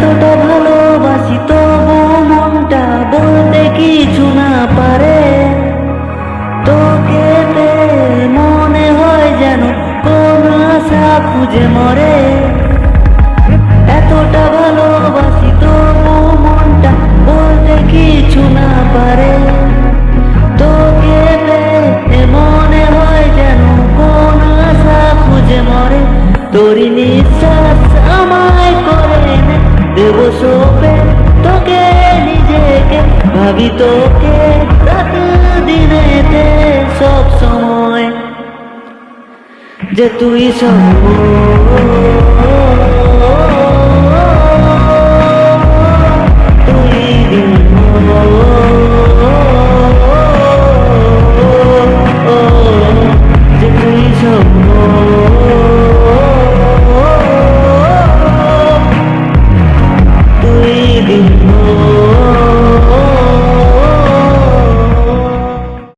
এতটা ভালোবাসি তবু মনটা বলতে কিছু না পারে। তোকে পেয়ে মনে হয় যেন কোন আশা খুঁজে মরে। এতটা ভালোবাসি তবু মনটা বলতে কিছু না পারে। তোকে পেয়ে মনে হয় যেন কোন আশা খুঁজে মরে। তোরই নিঃশ্বাস আমায় করে নে, দেব সপে তোকে নিজেকে। ভাবি তোকে রাত দিনেতে সব সময়, যে তুই সব